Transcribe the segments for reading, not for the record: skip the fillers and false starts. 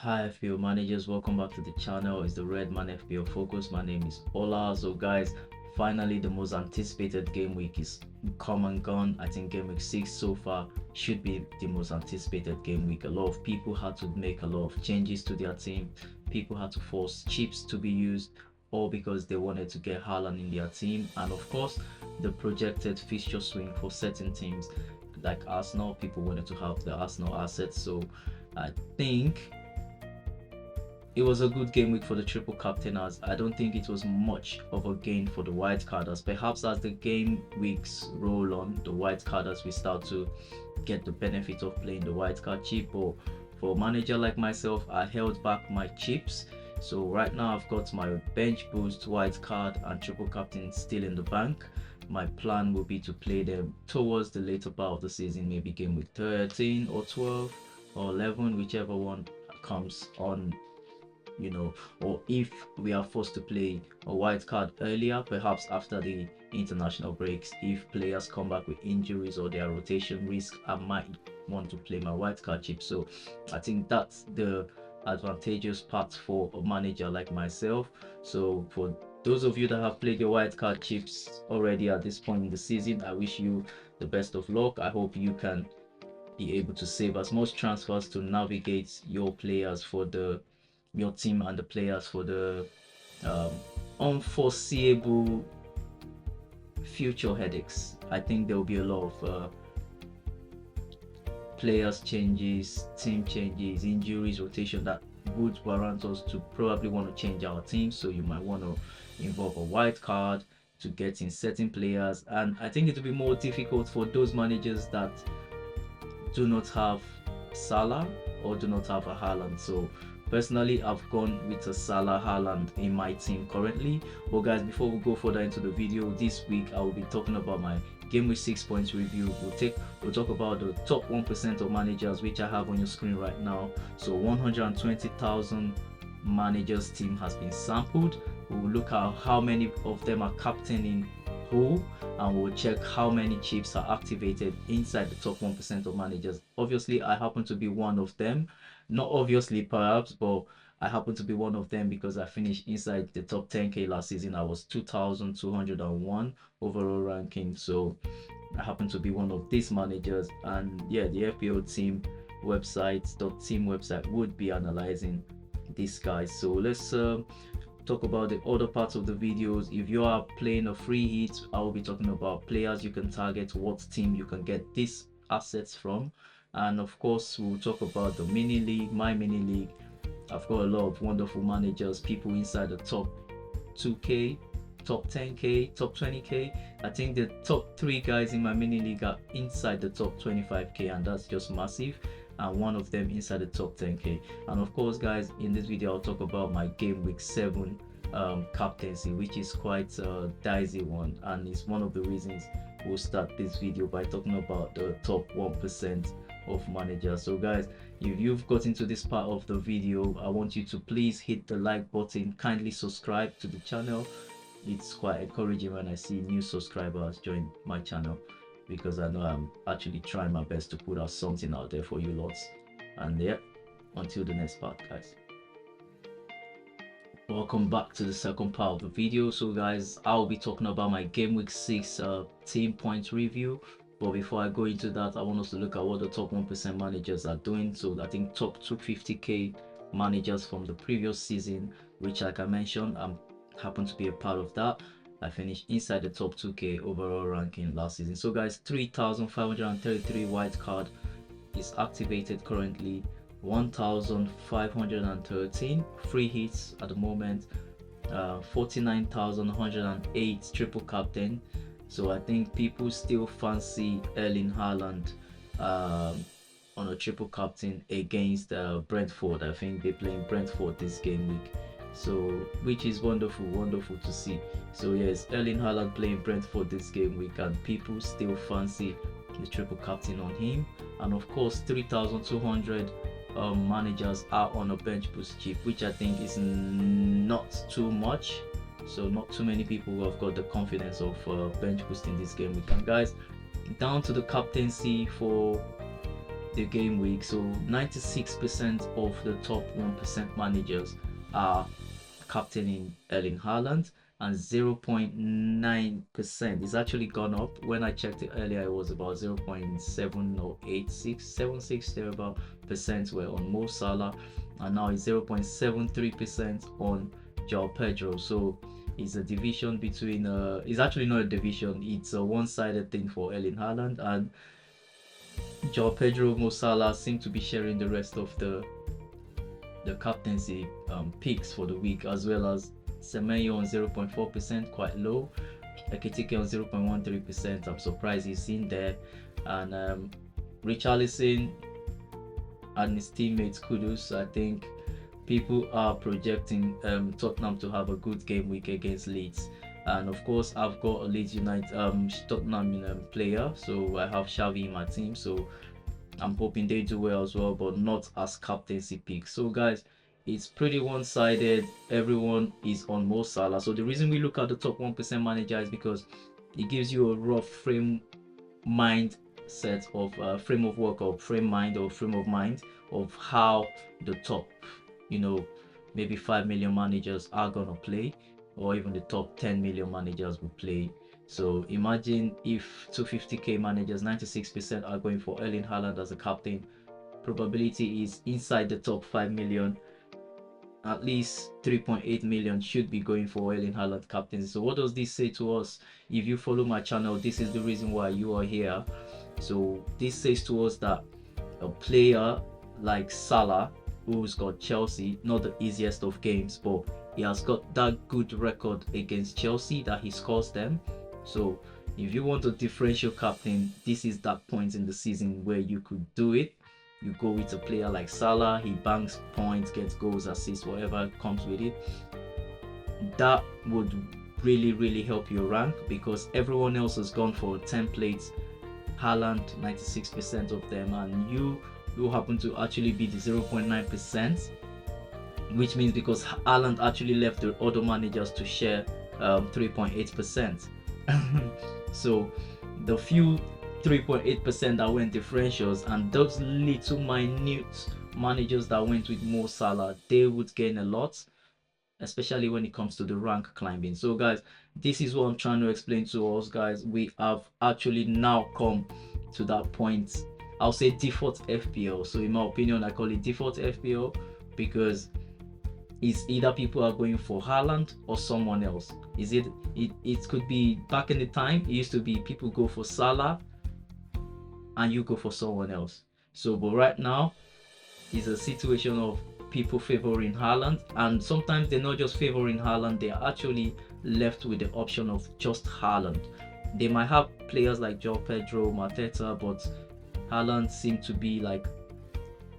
Hi FPO managers, welcome back to the channel. It's the Red Man FPO Focus. My name is Ola. So guys, finally the most anticipated game week is come and gone. I think game week 6 so far should be the most anticipated game week. A lot of people had to make a lot of changes to their team. People had to force chips to be used, all because they wanted to get HAALAND in their team. And of course, the projected fixture swing for certain teams like Arsenal, people wanted to have the Arsenal assets. So I think it was a good game week for the triple captainers. I don't think it was much of a gain for the white carders. Perhaps as the game weeks roll on, the white carders will start to get the benefit of playing the white card chip. But for a manager like myself, I held back my chips. So right now I've got my bench boost, white card and triple captain still in the bank. My plan will be to play them towards the later part of the season, maybe game week 13 or 12 or 11, whichever one comes on, or if we are forced to play a white card earlier, perhaps after the international breaks, if players come back with injuries or their rotation risk, I might want to play my white card chip. So I think that's the advantageous part for a manager like myself. So for those of you that have played your white card chips already at this point in the season, I wish you the best of luck. I hope you can be able to save as much transfers to navigate your players for your team and the players for the um, unforeseeable future headaches. I think there will be a lot of players changes, team changes, injuries, rotation that would warrant us to probably want to change our team. So you might want to involve a white card to get in certain players, and I think it will be more difficult for those managers that do not have Salah or do not have a Haaland. So personally, I've gone with a Salah Haaland in my team currently. But guys, before we go further into the video, this week I will be talking about my game week 6 points review. We'll talk about the top 1% of managers, which I have on your screen right now. So 120,000 managers team has been sampled. We will look at how many of them are captaining who, and we'll check how many chips are activated inside the top 1% of managers. Obviously, I happen to be one of them. Not obviously, perhaps, but I happen to be one of them because I finished inside the top 10k last season. I was 2,201 overall ranking. So I happen to be one of these managers. And yeah, the FPO team website would be analyzing these guys. So let's talk about the other parts of the videos. If you are playing a free hit, I will be talking about players you can target, what team you can get these assets from, and of course we'll talk about the mini league, my mini league. I've got a lot of wonderful managers, people inside the top 2k, top 10k, top 20k. I think the top 3 guys in my mini league are inside the top 25k, and that's just massive, and one of them inside the top 10k. And of course guys, in this video I'll talk about my game week 7 captaincy, which is quite a dicey one, and it's one of the reasons we'll start this video by talking about the top 1% of managers. So guys, if you've got into this part of the video, I want you to please hit the like button, kindly subscribe to the channel. It's quite encouraging when I see new subscribers join my channel, because I know I'm actually trying my best to put out something out there for you lots. And yeah, until the next part guys, welcome back to the second part of the video. So guys, I'll be talking about my game week 6 team points review. But before I go into that, I want us to look at what the top 1% managers are doing. So I think top 250k managers from the previous season, which like I mentioned, I happen to be a part of that. I finished inside the top 2k overall ranking last season. So guys, 3,533 white card is activated currently, 1,513 free hits at the moment, 49,108 triple captain. So I think people still fancy Erling Haaland on a triple captain against Brentford. I think they're playing Brentford this game week, so which is wonderful to see. So yes, Erling Haaland playing Brentford this game week, and people still fancy the triple captain on him. And of course 3,200 managers are on a bench boost chip, which I think is not too much. So not too many people who have got the confidence of bench boosting this game week. And guys, down to the captaincy for the game week. So 96% of the top 1% managers are captaining Erling Haaland, and 0.9%. It's actually gone up. When I checked it earlier, it was about 0.7 or 8676 there about percent were on Mo Salah, and now it's 0.73% on Joao Pedro. So it's a division between it's actually not a division, it's a one-sided thing for Erling Haaland, and Joao Pedro, Mo Salah seem to be sharing the rest of the captaincy picks for the week, as well as Semenyo on 0.4%, quite low. Ekitike on 0.13%. I'm surprised he's in there. And Richarlison and his teammates, kudos. I think people are projecting Tottenham to have a good game week against Leeds. And of course, I've got a Leeds United Tottenham player, so I have Xavi in my team. So I'm hoping they do well as well, but not as captaincy pick. So guys, it's pretty one-sided. Everyone is on Mo Salah. So the reason we look at the top 1% manager is because it gives you a rough frame mindset of frame of work, or frame mind, or frame of mind of how the top, maybe 5 million managers are gonna play, or even the top 10 million managers will play. So imagine if 250k managers, 96% are going for Erling Haaland as a captain. Probability is inside the top 5 million, at least 3.8 million should be going for Erling Haaland captaincy. So what does this say to us? If you follow my channel, this is the reason why you are here. So this says to us that a player like Salah, who's got Chelsea, not the easiest of games, but he has got that good record against Chelsea that he scores them. So if you want a differential captain, this is that point in the season where you could do it. You go with a player like Salah, he banks points, gets goals, assists, whatever comes with it. That would really help your rank, because everyone else has gone for templates. Haaland, 96% of them, and you happen to actually be the 0.9%, which means because Haaland actually left the other managers to share 3.8%. So the few 3.8% that went differentials, and those little minute managers that went with Mo Salah, they would gain a lot, especially when it comes to the rank climbing. So guys, this is what I'm trying to explain to us, guys. We have actually now come to that point. I'll say default FPL. So in my opinion, I call it default FPL because it's either people are going for Haaland or someone else. It could be, back in the time, it used to be people go for Salah and you go for someone else. So but right now it's a situation of people favoring Haaland, and sometimes they're not just favoring Haaland, they're actually left with the option of just Haaland. They might have players like Joao Pedro, Mateta, but Haaland seems to be like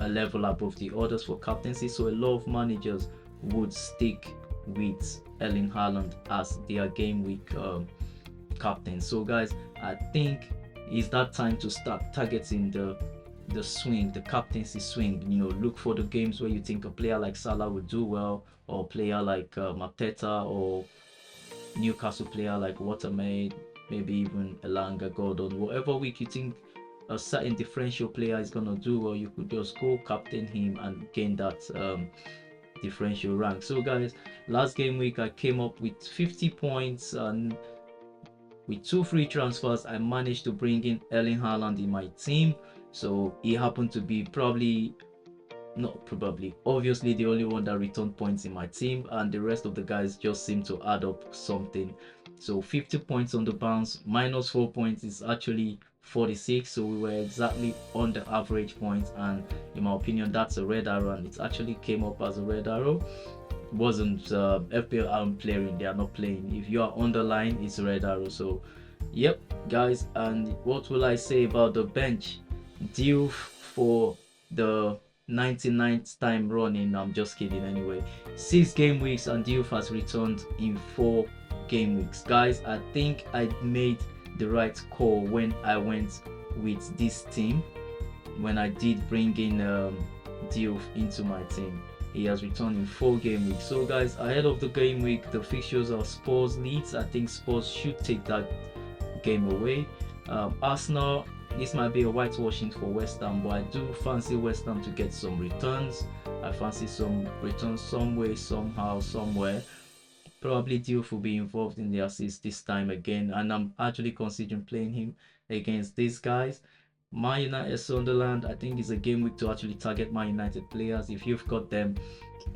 a level above the others for captaincy. So a lot of managers would stick with Erling Haaland as their game week captain. So guys, I think it's that time to start targeting the swing, the captaincy swing. Look for the games where you think a player like Salah would do well, or a player like Mateta, or Newcastle player like Watermaid, maybe even Elanga, Gordon. Whatever week you think a certain differential player is gonna do well, you could just go captain him and gain that differential rank. So guys, last game week I came up with 50 points, and with 2 free transfers I managed to bring in Erling Haaland in my team. So he happened to be obviously the only one that returned points in my team, and the rest of the guys just seem to add up something. So 50 points on the bounce, minus 4 points is actually 46. So we were exactly on the average points, and in my opinion that's a red arrow, and it actually came up as a red arrow. It wasn't FPL I'm playing, they are not playing. If you are on the line, it's a red arrow. So yep guys, and what will I say about the bench? Due for the 99th time running, I'm just kidding. Anyway, 6 game weeks, and Diouf has returned in 4 game weeks. Guys, I think I made the right call when I went with this team, when I did bring in Diouf into my team. He has returned in 4 game weeks. So guys, ahead of the game week, the fixtures are Spurs Leeds. I think Spurs should take that game away. Arsenal this might be a whitewashing for West Ham, but I do fancy West Ham to get some returns. I fancy some returns some way, somehow, somewhere. Probably Diouf will be involved in the assist this time again, and I'm actually considering playing him against these guys. Man United Sunderland, I think it's a game week to actually target Man United players. If you've got them,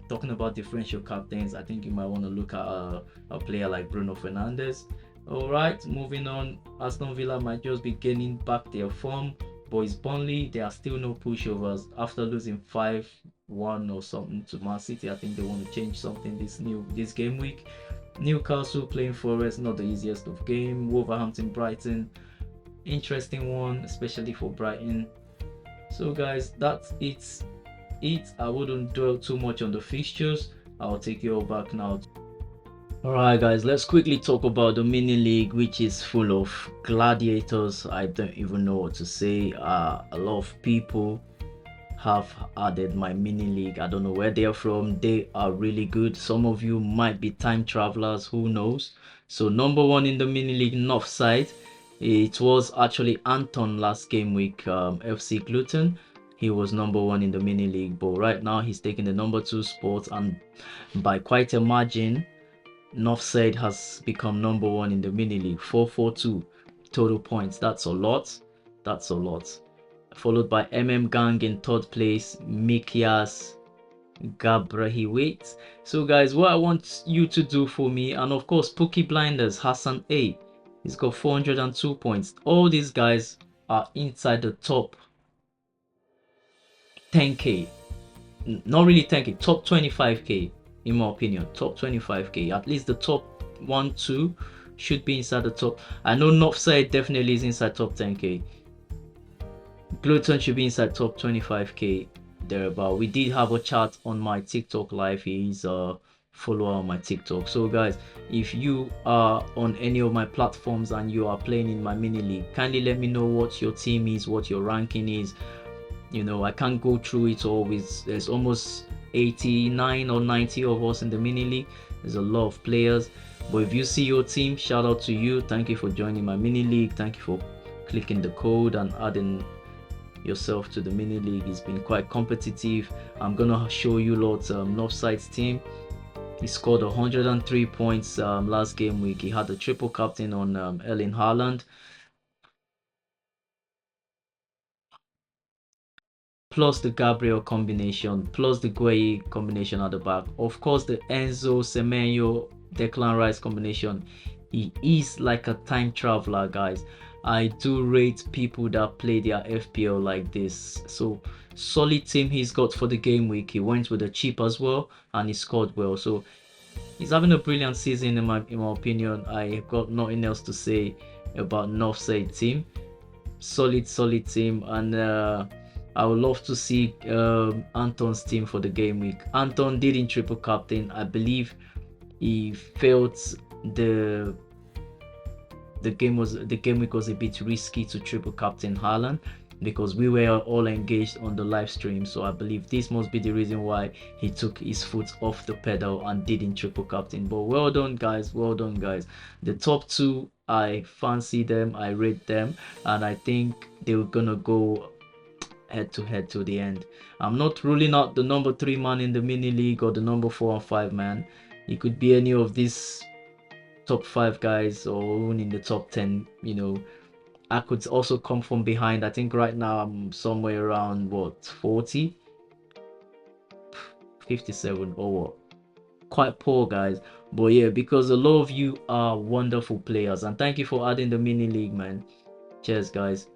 talking about differential captains, I think you might want to look at a player like Bruno Fernandes. All right, moving on. Aston Villa might just be gaining back their form. Boys Burnley, there are still no pushovers after losing 5-1 or something to Man City. I think they want to change something this game week. Newcastle playing Forest, not the easiest of game. Wolverhampton Brighton, interesting one, especially for Brighton. So guys, that's it. I wouldn't dwell too much on the fixtures. I'll take you all back now. Alright guys, let's quickly talk about the mini league, which is full of gladiators. I don't even know what to say. A lot of people have added my mini league. I don't know where they are from. They are really good. Some of you might be time travelers, who knows. So number one in the mini league, north side, it was actually Anton last game week, FC Gluten. He was number one in the mini league, but right now he's taking the number 2 spot, and by quite a margin, Northside has become number 1 in the mini league. 442 total points. That's a lot. That's a lot. Followed by Gang in 3rd place, Mikias Gabrahiwait. So guys, what I want you to do for me, and of course Pookie Blinders Hassan A, he's got 402 points. All these guys are inside the top 10k, not really 10k, top 25k in my opinion. Top 25k, at least the top 1-2 should be inside the top. I know Northside definitely is inside top 10k. Gluten should be inside top 25k thereabout. We did have a chat on my TikTok live. He's a follower on my TikTok. So guys, if you are on any of my platforms and you are playing in my mini league, kindly let me know what your team is, what your ranking is. You know, I can't go through it all. There's almost 89 or 90 of us in the mini league. There's a lot of players, but if you see your team, shout out to you. Thank you for joining my mini league. Thank you for clicking the code and adding yourself to the mini league. It's been quite competitive. I'm gonna show you lots. Northside's team, he scored 103 points last game week. He had a triple captain on Erling Haaland, plus the Gabriel combination, plus the Gueye combination at the back. Of course, the Enzo Semenyo Declan Rice combination. He is like a time traveler, guys. I do rate people that play their FPL like this. So solid team he's got for the game week. He went with the cheap as well, and he scored well. So he's having a brilliant season in my opinion. I got nothing else to say about Northside team. Solid team, and I would love to see Anton's team for the game week. Anton did in triple captain. I believe he felt the game week was a bit risky to triple captain HAALAND, because we were all engaged on the live stream. So I believe this must be the reason why he took his foot off the pedal and did in triple captain. But well done guys, well done guys. The top 2, I fancy them, I rate them, and I think they're gonna go head to head to the end. I'm not ruling out the number 3 man in the mini league or the number 4 and 5 man. It could be any of these top 5 guys, or even in the top 10. You know, I could also come from behind. I think right now I'm somewhere around what, 40, 57 or what. Quite poor guys, but yeah, because a lot of you are wonderful players, and thank you for adding the mini league, man. Cheers guys.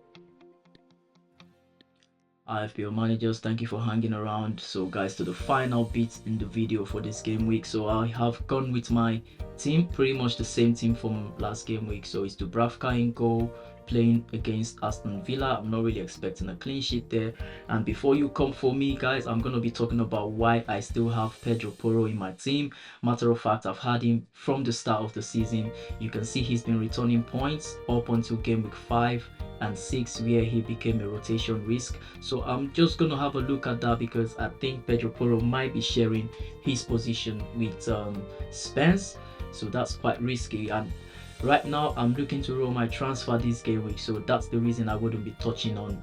IFPL managers, thank you for hanging around. So guys, to the final bit in the video for this game week. So I have gone with my team, pretty much the same team from last game week. So it's Dubravka in goal, playing against Aston Villa. I'm not really expecting a clean sheet there. And before you come for me guys, I'm going to be talking about why I still have Pedro Porro in my team. Matter of fact, I've had him from the start of the season. You can see he's been returning points up until game week 5 and 6, where he became a rotation risk. So I'm just gonna have a look at that, because I think Pedro Porro might be sharing his position with Spence, so that's quite risky. And Right now, I'm looking to roll my transfer this game week, so that's the reason I wouldn't be touching on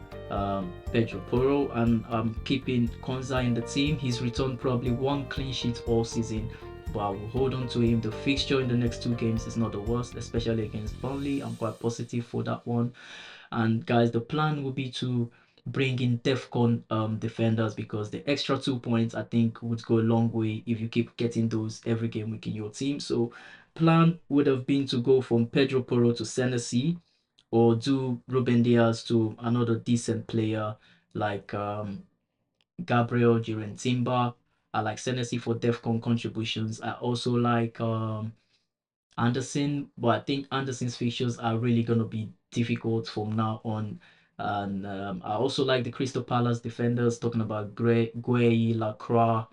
Pedro Porro, and I'm keeping Konza in the team. He's returned probably 1 clean sheet all season, but I will hold on to him. The fixture in the next 2 games is not the worst, especially against Burnley. I'm quite positive for that one. And guys, the plan will be to bring in DEFCON defenders, because the extra 2 points I think would go a long way if you keep getting those every game week in your team. So plan would have been to go from Pedro Porro to Senesi, or do Ruben Diaz to another decent player like Gabriel during Timber. I like Senesi for DEFCON contributions. I also like Anderson, but I think Anderson's fixtures are really going to be difficult from now on. And I also like the Crystal Palace defenders, talking about Gueye, Lacroix.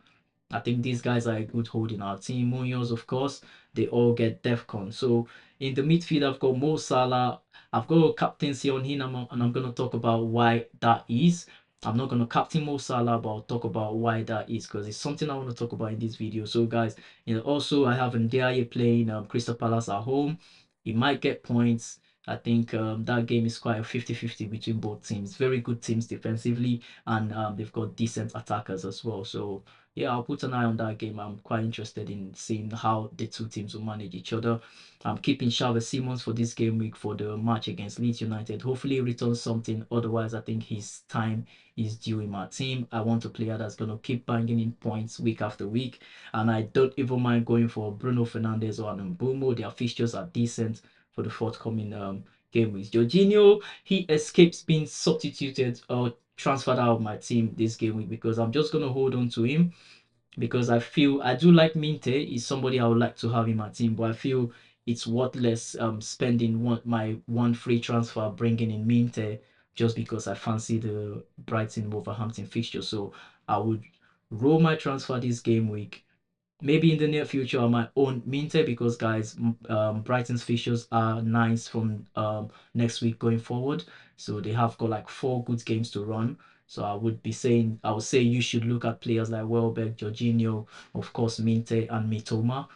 I think these guys are a good hold in our team. Munoz, of course, they all get DEFCON. So in the midfield, I've got Mo Salah. I've got a captaincy on him, and I'm going to talk about why that is. I'm not going to captain Mo Salah, but I'll talk about why that is, because it's something I want to talk about in this video. So guys, also I have Ndiaye playing Crystal Palace at home. He might get points. I think that game is quite a 50-50 between both teams. Very good teams defensively, and they've got decent attackers as well. So yeah, I'll put an eye on that game. I'm quite interested in seeing how the two teams will manage each other. I'm keeping Xavi Simons for this game week for the match against Leeds United. Hopefully he returns something. Otherwise, I think his time is due in my team. I want a player that's going to keep banging in points week after week. And I don't even mind going for Bruno Fernandes or Mbeumo. Their fixtures are decent for the forthcoming game weeks. Jorginho, he escapes being substituted or transferred out of my team this game week, because I'm just going to hold on to him, because I feel I do like Minte. He's somebody I would like to have in my team, but I feel it's worthless spending my one free transfer bringing in Minte just because I fancy the Brighton Wolverhampton fixture. So I would roll my transfer this game week. Maybe in the near future I might own Minte, because guys, Brighton's fixtures are nice from next week going forward. So they have got like 4 good games to run. So I would say you should look at players like Welbeck, Jorginho, of course Minte and Mitoma.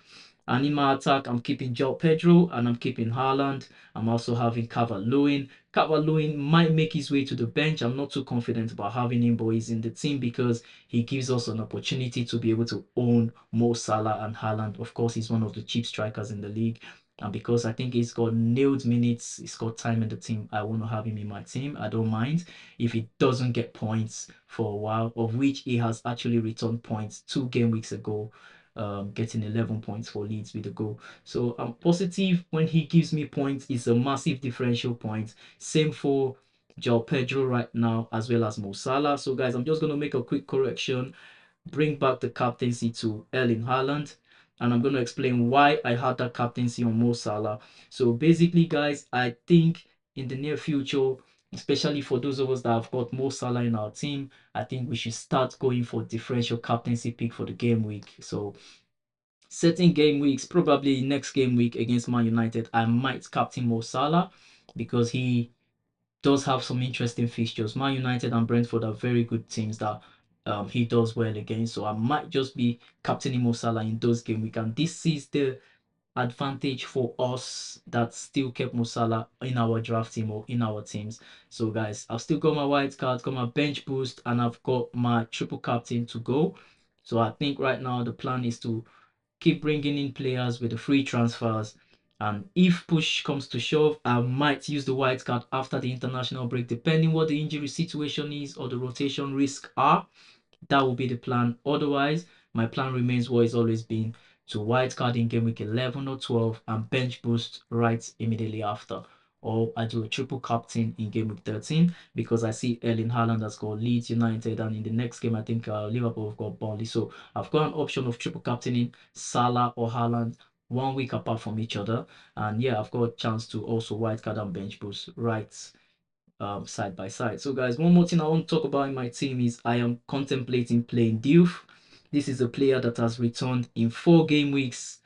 And in my attack, I'm keeping Joe Pedro and I'm keeping Haaland. I'm also having Calvert-Lewin. Calvert-Lewin might make his way to the bench. I'm not too confident about having him, but he's in the team because he gives us an opportunity to be able to own Mo Salah and Haaland. Of course, he's one of the cheap strikers in the league. And because I think he's got nailed minutes, he's got time in the team, I want to have him in my team. I don't mind if he doesn't get points for a while, of which he has actually returned points 2 game weeks ago, getting 11 points for Leeds with a goal. So I'm positive when he gives me points. It's a massive differential point. Same for Joao Pedro right now, as well as Mo Salah. So guys, I'm just going to make a quick correction, bring back the captaincy to Erling Haaland, and I'm going to explain why I had that captaincy on Mo Salah. So basically, guys, I think in the near future, especially for those of us that have got Mo Salah in our team, I think we should start going for differential captaincy pick for the game week. So certain game weeks, probably next game week against Man United, I might captain Mo Salah, because he does have some interesting fixtures. Man United and Brentford are very good teams that he does well against. So I might just be captaining Mo Salah in those game week. And this is the advantage for us that still kept Mo Salah in our draft team or in our teams. So guys, I've still got my white card, got my bench boost, and I've got my triple captain to go. So I think right now the plan is to keep bringing in players with the free transfers. And if push comes to shove, I might use the white card after the international break, depending what the injury situation is or the rotation risk are. That will be the plan. Otherwise, my plan remains what it's always been, to white card in game week 11 or 12 and bench boost right immediately after. Or I do a triple captain in game week 13, because I see Erling Haaland has got Leeds United, and in the next game I think Liverpool have got Burnley. So I've got an option of triple captaining Salah or Haaland 1 week apart from each other. And yeah, I've got a chance to also white card and bench boost right side by side. So guys, one more thing I want to talk about in my team is I am contemplating playing Diouf. This is a player that has returned in 4 game weeks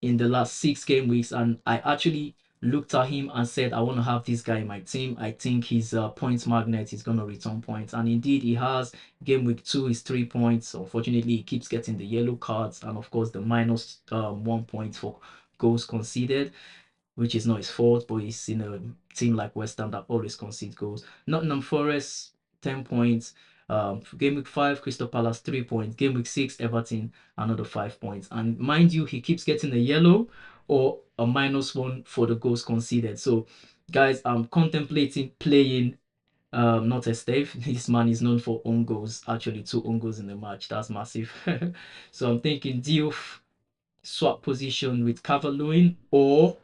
in the last 6 game weeks, and I actually looked at him and said I want to have this guy in my team. I think his points magnet is going to return points, and indeed he has. Game week 2 is 3 points. Unfortunately, he keeps getting the yellow cards and of course the minus 1 point goals conceded, which is not his fault, but he's in a team like West Ham that always concedes goals. Nottingham Forest, 10 points. Game week 5, Crystal Palace, 3 points. Game week 6, Everton, another 5 points. And mind you, he keeps getting a yellow or a -1 for the goals conceded. So, guys, I'm contemplating playing not Esteve. This man is known for own goals. Actually, 2 own goals in the match. That's massive. So I'm thinking Diouf swap position with Cavaloin or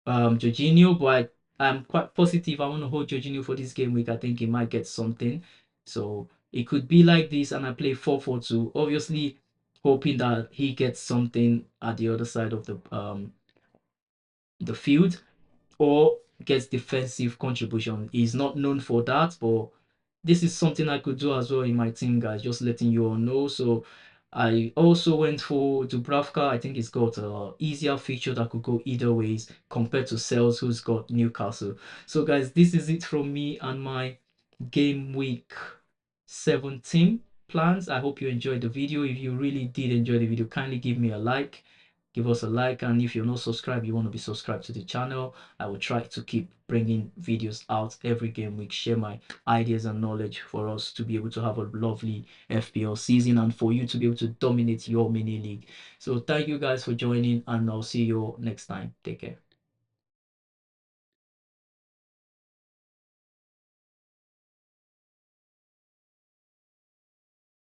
Jorginho, but I'm quite positive. I want to hold Jorginho for this game week. I think he might get something. So it could be like this, and I play 4-4-2. Obviously, hoping that he gets something at the other side of the field or gets defensive contribution. He's not known for that, but this is something I could do as well in my team, guys. Just letting you all know. So I also went for Dubravka. I think he's got a easier feature that could go either ways compared to Sales, who's got Newcastle. So guys, this is it from me and my game week 17 plans. I hope you enjoyed the video. If you really did enjoy the video, kindly give me a like. Give us a like, and if you're not subscribed, you want to be subscribed to the channel. I will try to keep bringing videos out every game week, share my ideas and knowledge for us to be able to have a lovely FPL season and for you to be able to dominate your mini league. So thank you guys for joining, and I'll see you next time. Take care.